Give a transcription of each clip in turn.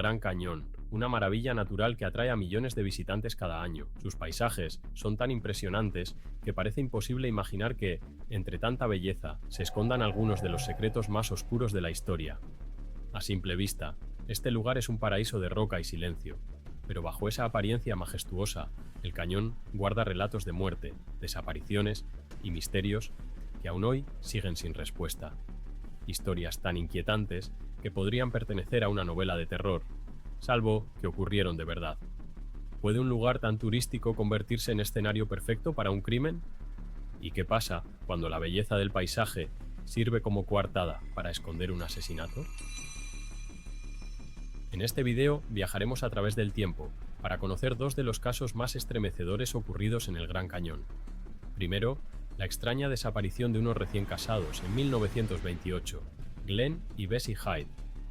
Gran Cañón, una maravilla natural que atrae a millones de visitantes cada año. Sus paisajes son tan impresionantes que parece imposible imaginar que, entre tanta belleza, se escondan algunos de los secretos más oscuros de la historia. A simple vista, este lugar es un paraíso de roca y silencio, pero bajo esa apariencia majestuosa, el cañón guarda relatos de muerte, desapariciones y misterios que aún hoy siguen sin respuesta. Historias tan inquietantes que podrían pertenecer a una novela de terror, salvo que ocurrieron de verdad. ¿Puede un lugar tan turístico convertirse en escenario perfecto para un crimen? ¿Y qué pasa cuando la belleza del paisaje sirve como coartada para esconder un asesinato? En este video viajaremos a través del tiempo para conocer dos de los casos más estremecedores ocurridos en el Gran Cañón. Primero, la extraña desaparición de unos recién casados en 1928, Glenn y Bessie Hyde,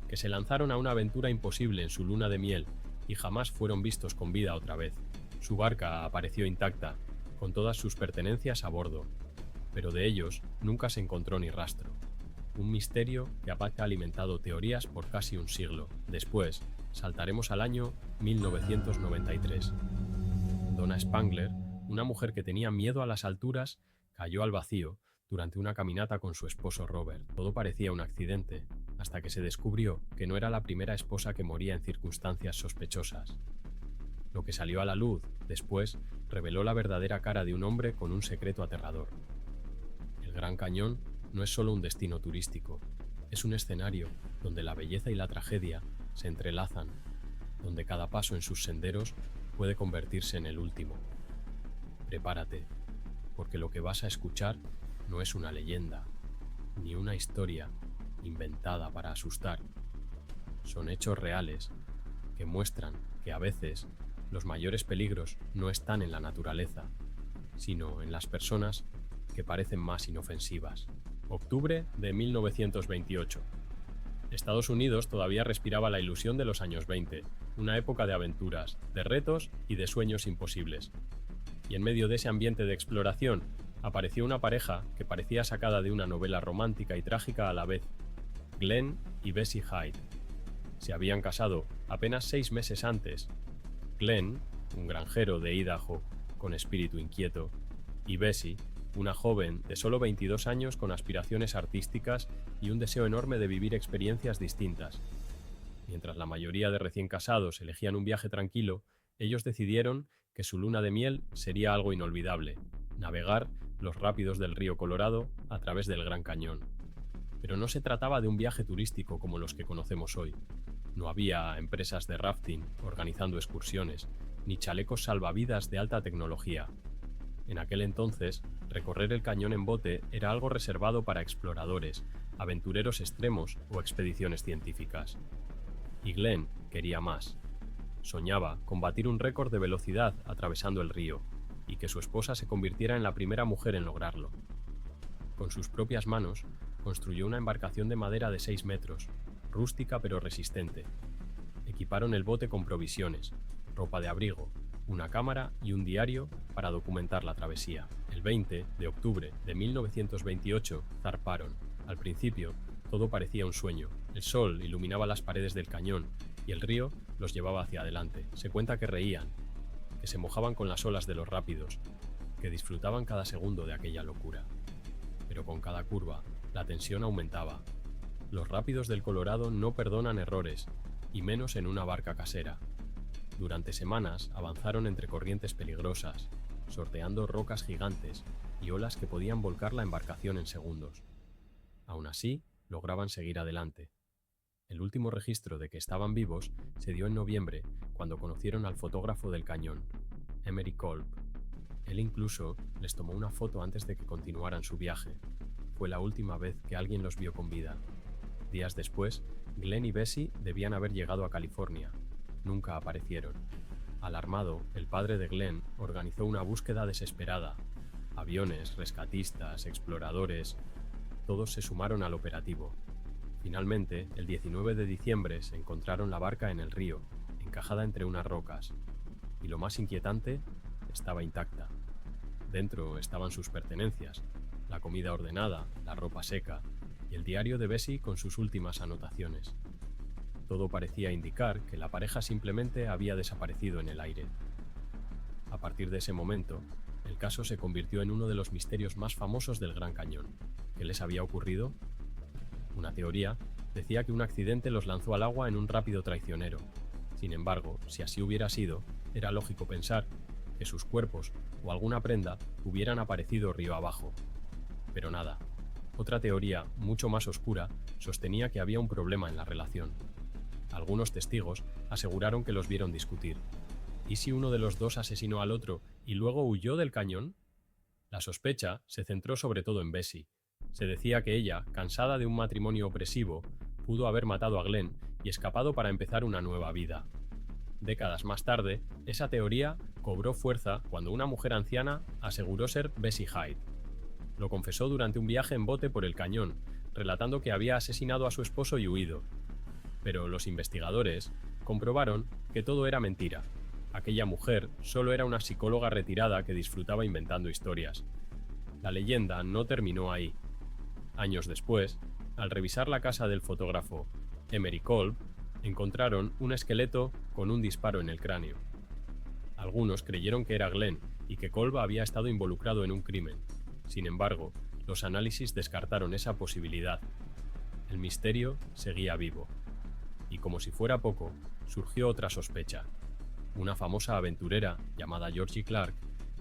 que se lanzaron a una aventura imposible en su luna de miel y jamás fueron vistos con vida otra vez. Su barca apareció intacta, con todas sus pertenencias a bordo, pero de ellos nunca se encontró ni rastro. Un misterio que ha alimentado teorías por casi un siglo. Después, saltaremos al año 1993. Donna Spangler, una mujer que tenía miedo a las alturas, cayó al vacío durante una caminata con su esposo Robert. Todo parecía un accidente, hasta que se descubrió que no era la primera esposa que moría en circunstancias sospechosas. Lo que salió a la luz después reveló la verdadera cara de un hombre con un secreto aterrador. El Gran Cañón no es solo un destino turístico, es un escenario donde la belleza y la tragedia se entrelazan, donde cada paso en sus senderos puede convertirse en el último. Prepárate, porque lo que vas a escuchar no es una leyenda, ni una historia inventada para asustar. Son hechos reales que muestran que a veces los mayores peligros no están en la naturaleza, sino en las personas que parecen más inofensivas. Octubre de 1928. Estados Unidos todavía respiraba la ilusión de los años 20, una época de aventuras, de retos y de sueños imposibles. Y en medio de ese ambiente de exploración, apareció una pareja que parecía sacada de una novela romántica y trágica a la vez, Glenn y Bessie Hyde. Se habían casado apenas 6 meses antes. Glenn, un granjero de Idaho con espíritu inquieto, y Bessie, una joven de solo 22 años con aspiraciones artísticas y un deseo enorme de vivir experiencias distintas. Mientras la mayoría de recién casados elegían un viaje tranquilo, ellos decidieron que su luna de miel sería algo inolvidable: navegar los rápidos del río Colorado a través del Gran Cañón. Pero no se trataba de un viaje turístico como los que conocemos hoy. No había empresas de rafting organizando excursiones, ni chalecos salvavidas de alta tecnología. En aquel entonces, recorrer el cañón en bote era algo reservado para exploradores, aventureros extremos o expediciones científicas. Y Glenn quería más. Soñaba con batir un récord de velocidad atravesando el río, y que su esposa se convirtiera en la primera mujer en lograrlo. Con sus propias manos, construyó una embarcación de madera de 6 metros, rústica pero resistente. Equiparon el bote con provisiones, ropa de abrigo, una cámara y un diario para documentar la travesía. El 20 de octubre de 1928 zarparon. Al principio, todo parecía un sueño. El sol iluminaba las paredes del cañón y el río los llevaba hacia adelante. Se cuenta que reían, que se mojaban con las olas de los rápidos, que disfrutaban cada segundo de aquella locura. Pero con cada curva, la tensión aumentaba. Los rápidos del Colorado no perdonan errores, y menos en una barca casera. Durante semanas avanzaron entre corrientes peligrosas, sorteando rocas gigantes y olas que podían volcar la embarcación en segundos. Aún así, lograban seguir adelante. El último registro de que estaban vivos se dio en noviembre, cuando conocieron al fotógrafo del cañón, Emery Kolb. Él incluso les tomó una foto antes de que continuaran su viaje. Fue la última vez que alguien los vio con vida. Días después, Glenn y Bessie debían haber llegado a California. Nunca aparecieron. Alarmado, el padre de Glenn organizó una búsqueda desesperada. Aviones, rescatistas, exploradores, todos se sumaron al operativo. Finalmente, el 19 de diciembre se encontraron la barca en el río, encajada entre unas rocas. Y lo más inquietante, estaba intacta. Dentro estaban sus pertenencias, la comida ordenada, la ropa seca y el diario de Bessie con sus últimas anotaciones. Todo parecía indicar que la pareja simplemente había desaparecido en el aire. A partir de ese momento, el caso se convirtió en uno de los misterios más famosos del Gran Cañón. ¿Qué les había ocurrido? Una teoría decía que un accidente los lanzó al agua en un rápido traicionero. Sin embargo, si así hubiera sido, era lógico pensar que sus cuerpos o alguna prenda hubieran aparecido río abajo. Pero nada. Otra teoría, mucho más oscura, sostenía que había un problema en la relación. Algunos testigos aseguraron que los vieron discutir. ¿Y si uno de los dos asesinó al otro y luego huyó del cañón? La sospecha se centró sobre todo en Bessie. Se decía que ella, cansada de un matrimonio opresivo, pudo haber matado a Glenn y escapado para empezar una nueva vida. Décadas más tarde, esa teoría cobró fuerza cuando una mujer anciana aseguró ser Bessie Hyde. Lo confesó durante un viaje en bote por el cañón, relatando que había asesinado a su esposo y huido. Pero los investigadores comprobaron que todo era mentira. Aquella mujer solo era una psicóloga retirada que disfrutaba inventando historias. La leyenda no terminó ahí. Años después, al revisar la casa del fotógrafo Emery Kolb, encontraron un esqueleto con un disparo en el cráneo. Algunos creyeron que era Glenn y que Kolb había estado involucrado en un crimen. Sin embargo, los análisis descartaron esa posibilidad. El misterio seguía vivo. Y como si fuera poco, surgió otra sospecha. Una famosa aventurera llamada Georgie Clark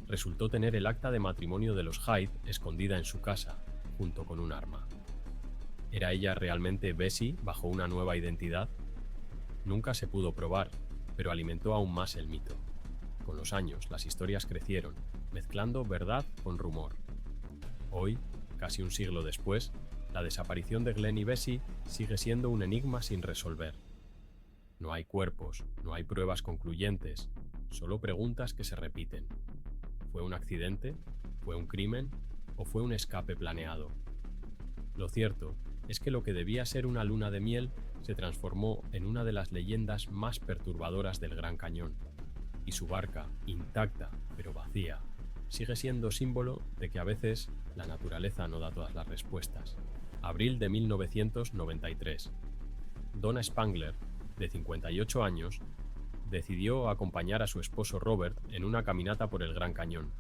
resultó tener el acta de matrimonio de los Hyde escondida en su casa, junto con un arma. ¿Era ella realmente Bessie bajo una nueva identidad? Nunca se pudo probar, pero alimentó aún más el mito. Con los años, las historias crecieron, mezclando verdad con rumor. Hoy, casi un siglo después, la desaparición de Glenn y Bessie sigue siendo un enigma sin resolver. No hay cuerpos, no hay pruebas concluyentes, solo preguntas que se repiten. ¿Fue un accidente? ¿Fue un crimen? ¿O fue un escape planeado? Lo cierto es que lo que debía ser una luna de miel se transformó en una de las leyendas más perturbadoras del Gran Cañón, y su barca, intacta pero vacía, sigue siendo símbolo de que a veces la naturaleza no da todas las respuestas. Abril de 1993. Donna Spangler, de 58 años, decidió acompañar a su esposo Robert en una caminata por el Gran Cañón.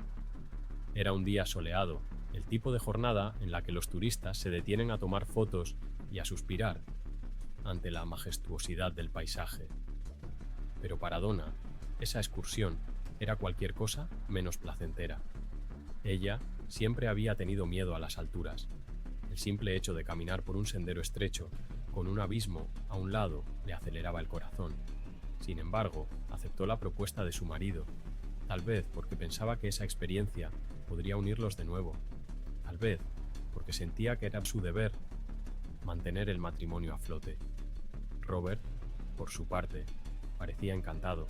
Era un día soleado, el tipo de jornada en la que los turistas se detienen a tomar fotos y a suspirar ante la majestuosidad del paisaje. Pero para Donna, esa excursión era cualquier cosa menos placentera. Ella siempre había tenido miedo a las alturas. El simple hecho de caminar por un sendero estrecho, con un abismo a un lado, le aceleraba el corazón. Sin embargo, aceptó la propuesta de su marido, tal vez porque pensaba que esa experiencia podría unirlos de nuevo, tal vez porque sentía que era su deber mantener el matrimonio a flote. Robert, por su parte, parecía encantado.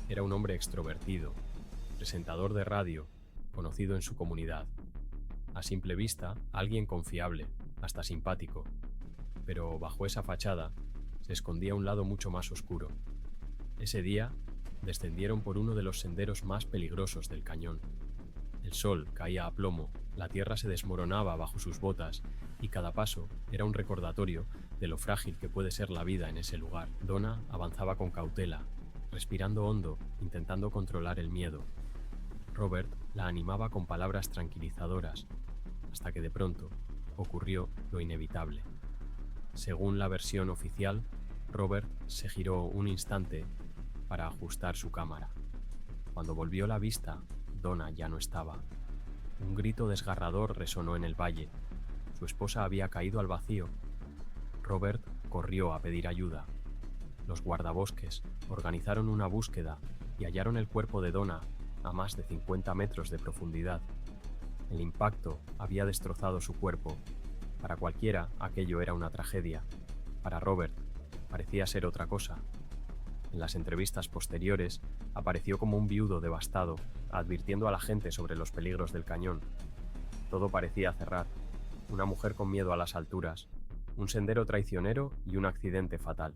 Era un hombre extrovertido, presentador de radio, conocido en su comunidad. A simple vista, alguien confiable, hasta simpático. Pero bajo esa fachada se escondía un lado mucho más oscuro. Ese día descendieron por uno de los senderos más peligrosos del cañón. El sol caía a plomo, la tierra se desmoronaba bajo sus botas y cada paso era un recordatorio de lo frágil que puede ser la vida en ese lugar. Donna avanzaba con cautela, respirando hondo, intentando controlar el miedo. Robert la animaba con palabras tranquilizadoras, hasta que de pronto ocurrió lo inevitable. Según la versión oficial, Robert se giró un instante para ajustar su cámara. Cuando volvió la vista, Donna ya no estaba. Un grito desgarrador resonó en el valle. Su esposa había caído al vacío. Robert corrió a pedir ayuda. Los guardabosques organizaron una búsqueda y hallaron el cuerpo de Donna a más de 50 metros de profundidad. El impacto había destrozado su cuerpo. Para cualquiera, aquello era una tragedia. Para Robert, parecía ser otra cosa. En las entrevistas posteriores, apareció como un viudo devastado, advirtiendo a la gente sobre los peligros del cañón. Todo parecía cerrar. Una mujer con miedo a las alturas, un sendero traicionero y un accidente fatal.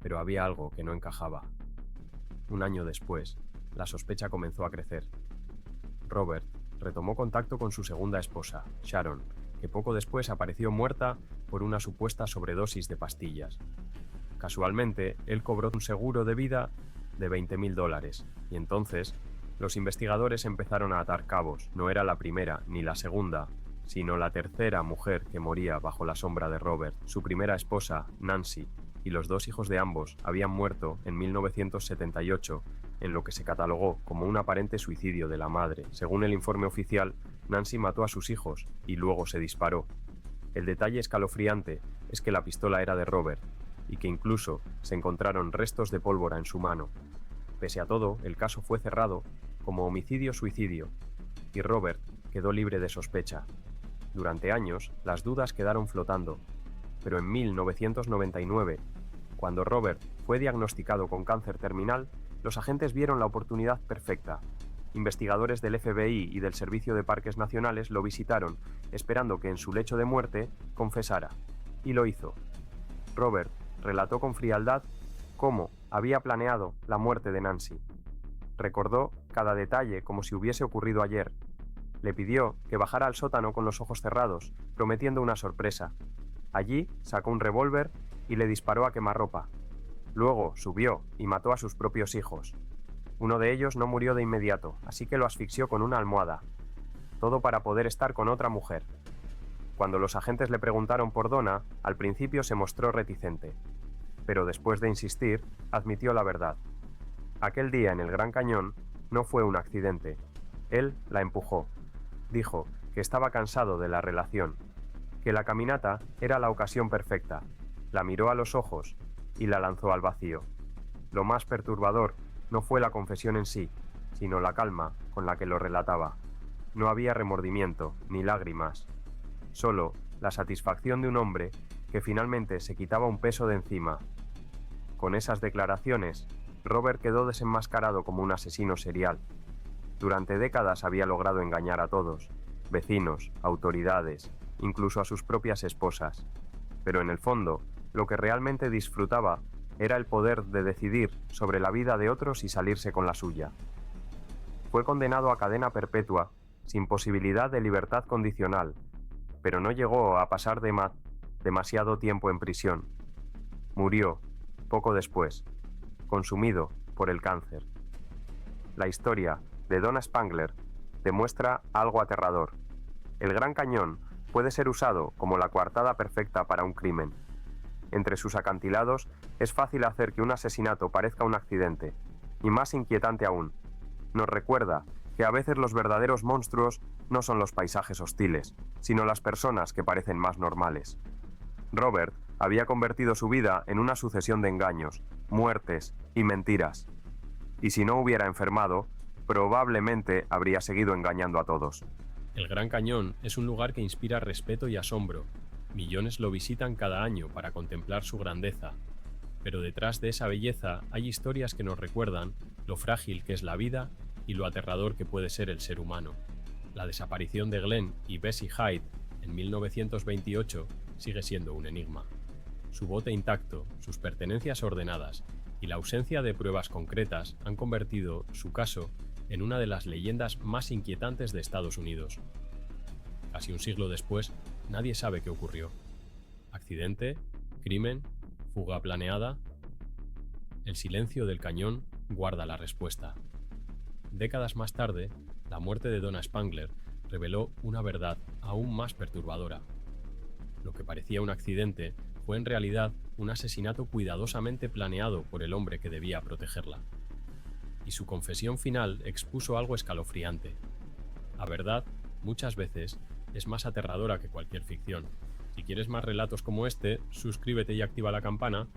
Pero había algo que no encajaba. Un año después, la sospecha comenzó a crecer. Robert retomó contacto con su segunda esposa, Sharon, que poco después apareció muerta por una supuesta sobredosis de pastillas. Casualmente, él cobró un seguro de vida de $20.000, y entonces los investigadores empezaron a atar cabos. No era la primera ni la segunda, sino la tercera mujer que moría bajo la sombra de Robert. Su primera esposa, Nancy, y los dos hijos de ambos habían muerto en 1978, en lo que se catalogó como un aparente suicidio de la madre. Según el informe oficial, Nancy mató a sus hijos y luego se disparó. El detalle escalofriante es que la pistola era de Robert, y que incluso se encontraron restos de pólvora en su mano. Pese a todo, el caso fue cerrado como homicidio-suicidio, y Robert quedó libre de sospecha. Durante años, las dudas quedaron flotando, pero en 1999, cuando Robert fue diagnosticado con cáncer terminal, los agentes vieron la oportunidad perfecta. Investigadores del FBI y del Servicio de Parques Nacionales lo visitaron, esperando que en su lecho de muerte confesara. Y lo hizo. Robert relató con frialdad cómo había planeado la muerte de Nancy. Recordó cada detalle como si hubiese ocurrido ayer. Le pidió que bajara al sótano con los ojos cerrados, prometiendo una sorpresa. Allí sacó un revólver y le disparó a quemarropa. Luego subió y mató a sus propios hijos. Uno de ellos no murió de inmediato, así que lo asfixió con una almohada. Todo para poder estar con otra mujer. Cuando los agentes le preguntaron por Donna, al principio se mostró reticente, pero después de insistir, admitió la verdad. Aquel día en el Gran Cañón no fue un accidente. Él la empujó. Dijo que estaba cansado de la relación, que la caminata era la ocasión perfecta. La miró a los ojos y la lanzó al vacío. Lo más perturbador no fue la confesión en sí, sino la calma con la que lo relataba. No había remordimiento ni lágrimas, solo la satisfacción de un hombre que finalmente se quitaba un peso de encima. Con esas declaraciones, Robert quedó desenmascarado como un asesino serial. Durante décadas había logrado engañar a todos, vecinos, autoridades, incluso a sus propias esposas. Pero en el fondo, lo que realmente disfrutaba era el poder de decidir sobre la vida de otros y salirse con la suya. Fue condenado a cadena perpetua, sin posibilidad de libertad condicional, pero no llegó a pasar demasiado tiempo en prisión. Murió, poco después, consumido por el cáncer. La historia de Donna Spangler demuestra algo aterrador. El Gran Cañón puede ser usado como la coartada perfecta para un crimen. Entre sus acantilados es fácil hacer que un asesinato parezca un accidente, y más inquietante aún, nos recuerda que a veces los verdaderos monstruos no son los paisajes hostiles, sino las personas que parecen más normales. Robert había convertido su vida en una sucesión de engaños, muertes y mentiras. Y si no hubiera enfermado, probablemente habría seguido engañando a todos. El Gran Cañón es un lugar que inspira respeto y asombro. Millones lo visitan cada año para contemplar su grandeza. Pero detrás de esa belleza hay historias que nos recuerdan lo frágil que es la vida y lo aterrador que puede ser el ser humano. La desaparición de Glenn y Bessie Hyde en 1928 sigue siendo un enigma. Su bote intacto, sus pertenencias ordenadas y la ausencia de pruebas concretas han convertido su caso en una de las leyendas más inquietantes de Estados Unidos. Casi un siglo después, nadie sabe qué ocurrió. ¿Accidente? ¿Crimen? ¿Fuga planeada? El silencio del cañón guarda la respuesta. Décadas más tarde, la muerte de Donna Spangler reveló una verdad aún más perturbadora. Lo que parecía un accidente fue en realidad un asesinato cuidadosamente planeado por el hombre que debía protegerla. Y su confesión final expuso algo escalofriante. La verdad, muchas veces, es más aterradora que cualquier ficción. Si quieres más relatos como este, suscríbete y activa la campana